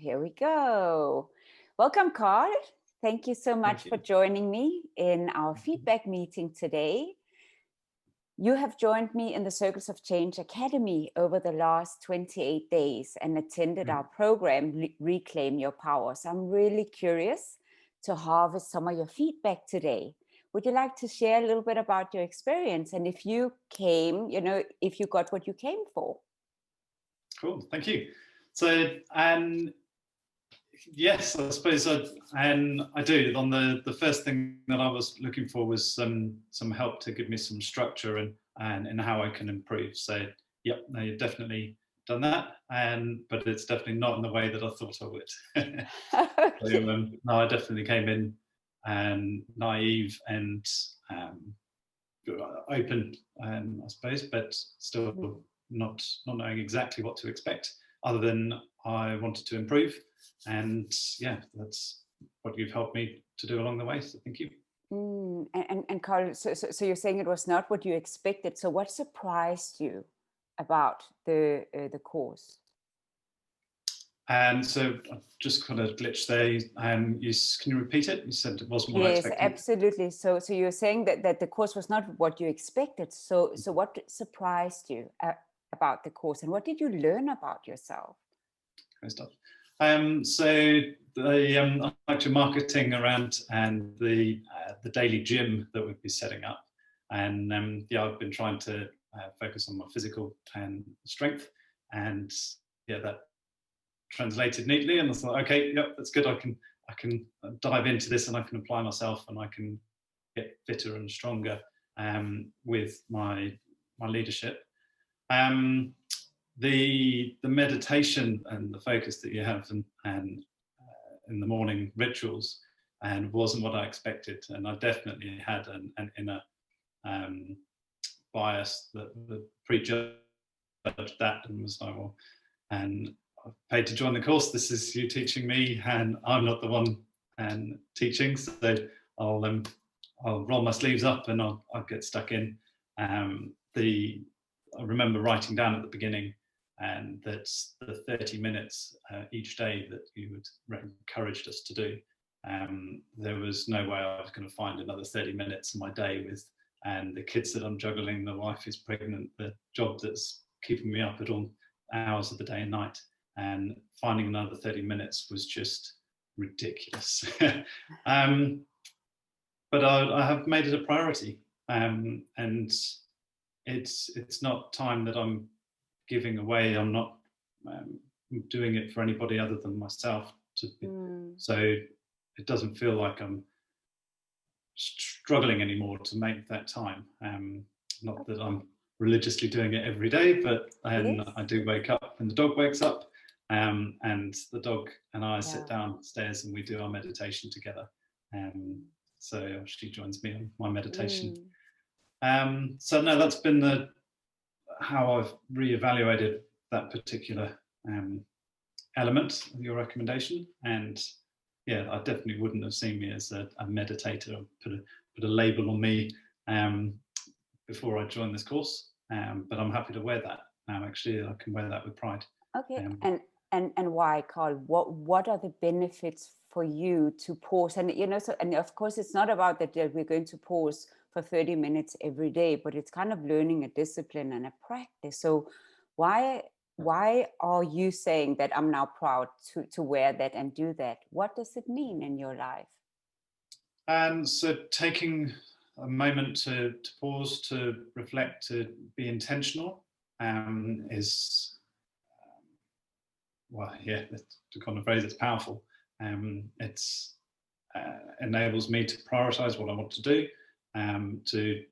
here we go. Welcome, Karl. Thank you so much for joining me in our feedback meeting today. You have joined me in the Circles of Change Academy over the last 28 days and attended our program, Reclaim Your Power. So I'm really curious to harvest some of your feedback today. Would you like to share a little bit about your experience and if you came, if you got what you came for? Cool, thank you. So, yes, I suppose I do. On the first thing that I was looking for was some help to give me some structure and how I can improve. So, yep, no, you've definitely done that, but it's definitely not in the way that I thought I would. Okay. So, no, I definitely came in naive and open, I suppose, but still not knowing exactly what to expect, other than I wanted to improve. And yeah, that's what you've helped me to do along the way. So thank you. And Karl, so you're saying it was not what you expected. So what surprised you about the course? So I've just kind of glitched there. Can you repeat it? You said it wasn't what I expected. Yes, absolutely. So you're saying that the course was not what you expected. So what surprised you about the course, and what did you learn about yourself? Great stuff. So the actual marketing around and the daily gym that we'd be setting up, and yeah, I've been trying to focus on my physical and strength, and yeah, that translated neatly. And I thought, okay, yep, that's good. I can dive into this and I can apply myself and I can get fitter and stronger with my leadership. The meditation and the focus that you have and in the morning rituals and wasn't what I expected, and I definitely had an inner bias that prejudged that and was like, well, and I've paid to join the course. This is you teaching me, and I'm not the one teaching. So I'll roll my sleeves up and I'll get stuck in. I remember writing down at the beginning, and that's the 30 minutes each day that you would encouraged us to do. There was no way I was going to find another 30 minutes in my day with the kids that I'm juggling, the wife is pregnant, the job that's keeping me up at all hours of the day and night, and finding another 30 minutes was just ridiculous. But I have made it a priority, and it's not time that I'm giving away. I'm not doing it for anybody other than myself. So it doesn't feel like I'm struggling anymore to make that time. Not that I'm religiously doing it every day, but I do wake up when the dog wakes up, and the dog and I sit downstairs and we do our meditation together. So she joins me on my meditation. So no, that's been how I've reevaluated that particular element of your recommendation. And yeah, I definitely wouldn't have seen me as a meditator or put a label on me before I joined this course. But I'm happy to wear that now. Actually, I can wear that with pride. Okay, and why, Karl? What are the benefits for you to pause? And and of course, it's not about that we're going to pause for 30 minutes every day, but it's kind of learning a discipline and a practice. So why are you saying that I'm now proud to wear that and do that? What does it mean in your life? So taking a moment to pause, to reflect, to be intentional is, well, yeah, to kind of phrase, it's powerful. It's enables me to prioritize what I want to do, to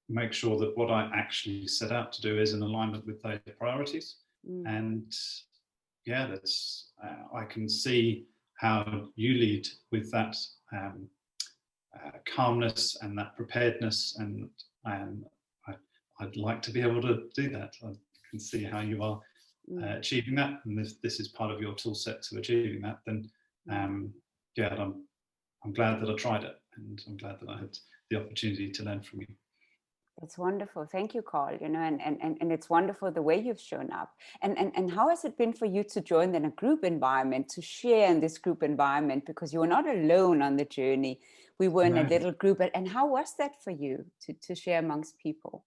make sure that what I actually set out to do is in alignment with those priorities. And yeah, that's I can see how you lead with that calmness and that preparedness, and I'd like to be able to do that. I can see how you are achieving that, and if this is part of your tool set to achieving that, then yeah, I'm glad that I tried it, and I'm glad that I had the opportunity to learn from you. It's wonderful. Thank you, Karl. You know, and it's wonderful the way you've shown up. And how has it been for you to join in a group environment, to share in this group environment, because you were not alone on the journey. We were in a No. little group. And how was that for you to share amongst people?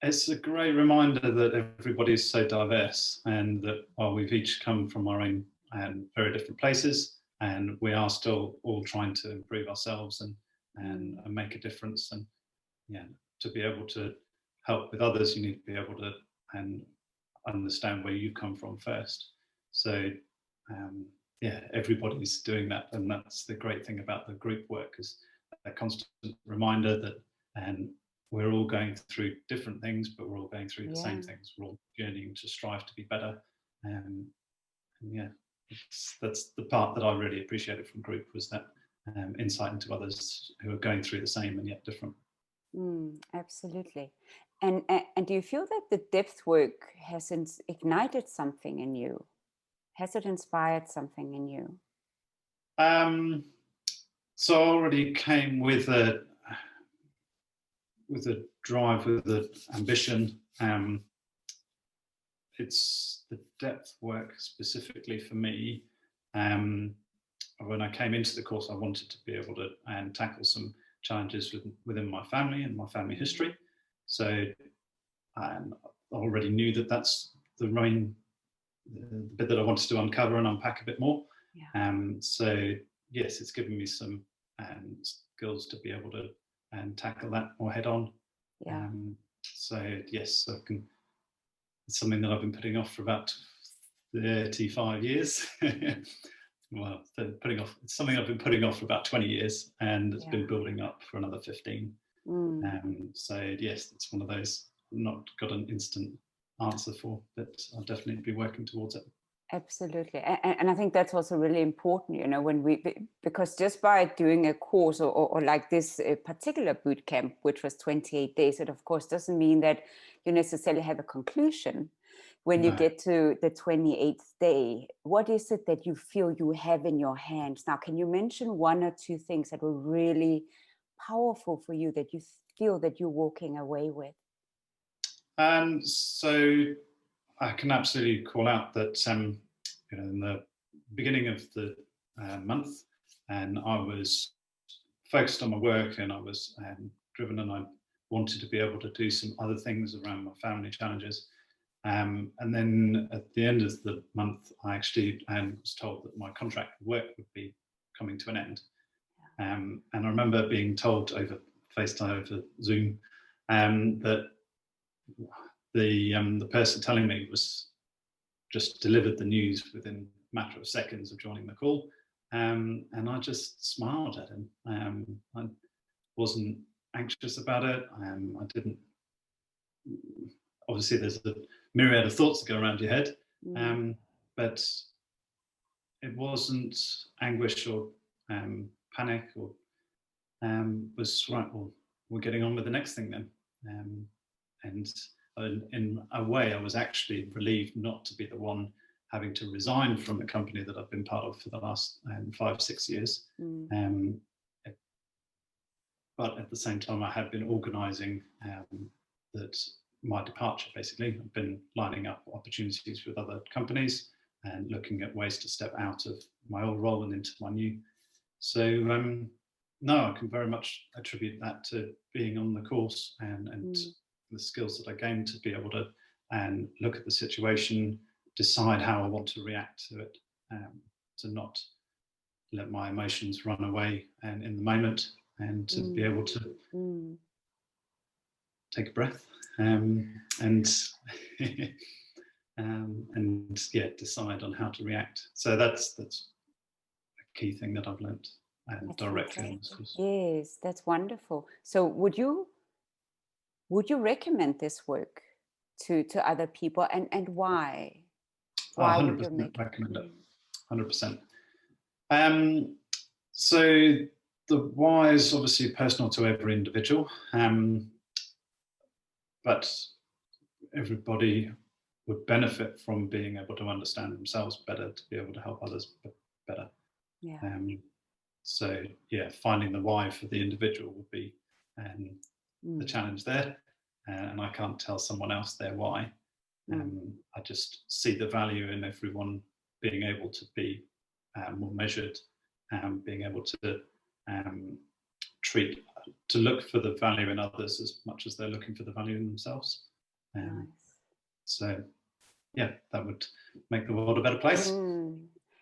It's a great reminder that everybody is so diverse, and that while we've each come from our own and very different places, and we are still all trying to improve ourselves and make a difference. And yeah, to be able to help with others, you need to be able to and understand where you come from first. So yeah, everybody's doing that, and that's the great thing about the group work, is a constant reminder that and we're all going through different things, but we're all going through the same things. We're all journeying to strive to be better. And yeah, that's the part that I really appreciated from group, was that insight into others who are going through the same and yet different. Absolutely. And do you feel that the depth work has ignited something in you? Has it inspired something in you? So I already came with a drive, with the ambition. It's the depth work specifically for me. When I came into the course, I wanted to be able to tackle some challenges within my family and my family history. So I already knew that that's the bit that I wanted to uncover and unpack a bit more. So yes, it's given me some skills to be able to tackle that more head on. So yes, it's something that I've been putting off for about 35 years. Well, it's something I've been putting off for about 20 years, and it's been building up for another 15. So yes, it's one of those I've not got an instant answer for, but I'll definitely be working towards it. Absolutely. And I think that's also really important, you know, because just by doing a course or like this particular boot camp, which was 28 days, it of course doesn't mean that you necessarily have a conclusion. When you get to the 28th day, what is it that you feel you have in your hands? Now, can you mention one or two things that were really powerful for you that you feel that you're walking away with? So I can absolutely call out that you know, in the beginning of the month, and I was focused on my work, and I was driven, and I wanted to be able to do some other things around my family challenges. And then at the end of the month, I actually was told that my contract work would be coming to an end. And I remember being told over FaceTime, over Zoom, that the person telling me was just delivered the news within a matter of seconds of joining the call. And I just smiled at him. I wasn't anxious about it. I didn't, obviously there's a myriad of thoughts that go around your head, but it wasn't anguish or panic, or was right, well, we're getting on with the next thing then. And in a way, I was actually relieved not to be the one having to resign from the company that I've been part of for the last 5-6 years. But at the same time, I had been organising that my departure, basically. I've been lining up opportunities with other companies and looking at ways to step out of my old role and into my new. So no, I can very much attribute that to being on the course and the skills that I gained to be able to look at the situation, decide how I want to react to it, to not let my emotions run away and in the moment, and to be able to take a breath and yeah, decide on how to react. So that's a key thing that I've learned directly on this course. Yes, that's wonderful. So would you recommend this work to other people, and why? Why would you recommend it? 100%. So the why is obviously personal to every individual, but everybody would benefit from being able to understand themselves better, to be able to help others better. So yeah, finding the why for the individual would be the challenge there, and I can't tell someone else their why. I just see the value in everyone being able to be more measured, being able to look for the value in others as much as they're looking for the value in themselves. Nice. So yeah, that would make the world a better place.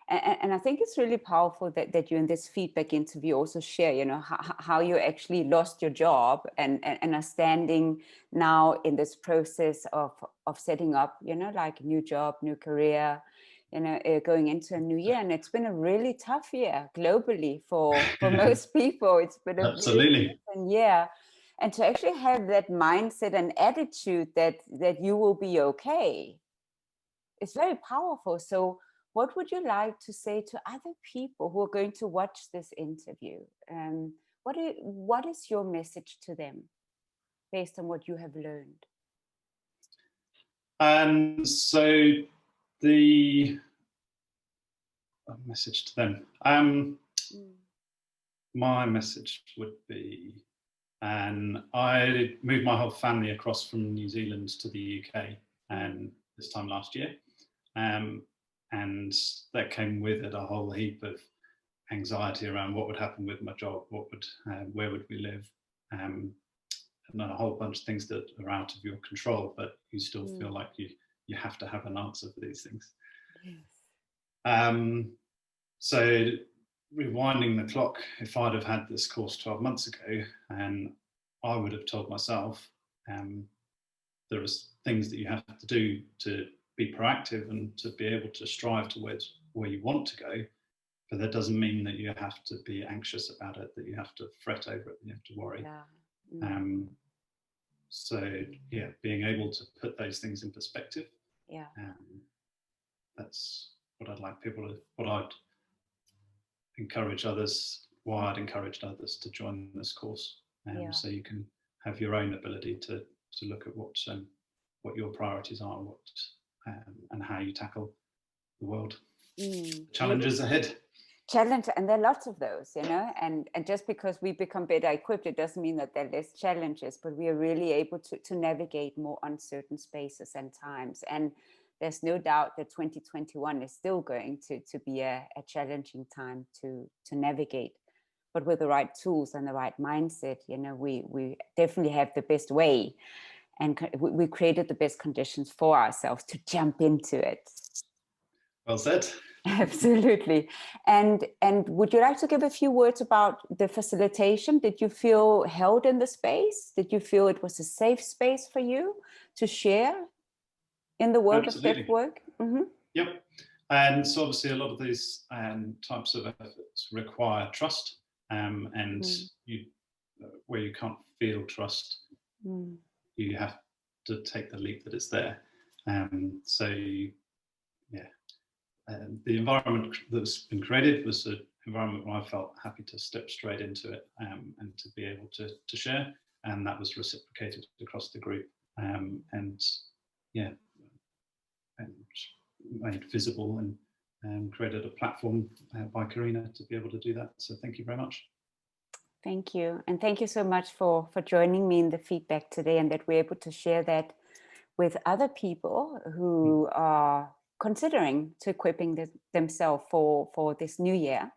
And I think it's really powerful that you in this feedback interview also share, you know, how you actually lost your job and are standing now in this process of setting up, you know, like new job, new career, you know, going into a new year. And it's been a really tough year globally for most people. It's been a Absolutely really year. And to actually have that mindset and attitude that you will be okay, it's very powerful. So what would you like to say to other people who are going to watch this interview? What is your message to them based on what you have learned? So the message to them, my message would be, and I moved my whole family across from New Zealand to the UK this time last year. And that came with it a whole heap of anxiety around what would happen with my job, where would we live, and a whole bunch of things that are out of your control, but you still feel like you have to have an answer for these things. Yes. So rewinding the clock, if I'd have had this course 12 months ago, and I would have told myself there are things that you have to do to be proactive and to be able to strive towards where you want to go, but that doesn't mean that you have to be anxious about it, that you have to fret over it, that you have to worry. So yeah, being able to put those things in perspective. That's what I'd like people to, what I'd encourage others, why I'd encouraged others to join this course. So you can have your own ability to look at what your priorities are, and how you tackle the world challenges ahead. Challenge, and there are lots of those, you know, and just because we become better equipped, it doesn't mean that there are less challenges, but we are really able to navigate more uncertain spaces and times. And there's no doubt that 2021 is still going to be a challenging time to navigate, but with the right tools and the right mindset, you know, we definitely have the best way, and we created the best conditions for ourselves to jump into it. Well said. Absolutely. And would you like to give a few words about the facilitation? Did you feel held in the space? Did you feel it was a safe space for you to share in the world of depth work? Yep. And so obviously a lot of these types of efforts require trust, and where you can't feel trust, you have to take the leap that it's there. The environment that's been created was an environment where I felt happy to step straight into it, and to be able to share, and that was reciprocated across the group, and made visible and created a platform by Karina to be able to do that. So thank you very much. Thank you. And thank you so much for joining me in the feedback today, and that we're able to share that with other people who are considering to equipping themselves for this new year,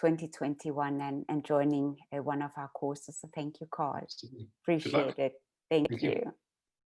2021, and joining one of our courses. So thank you, Karl. Appreciate it. Thank you.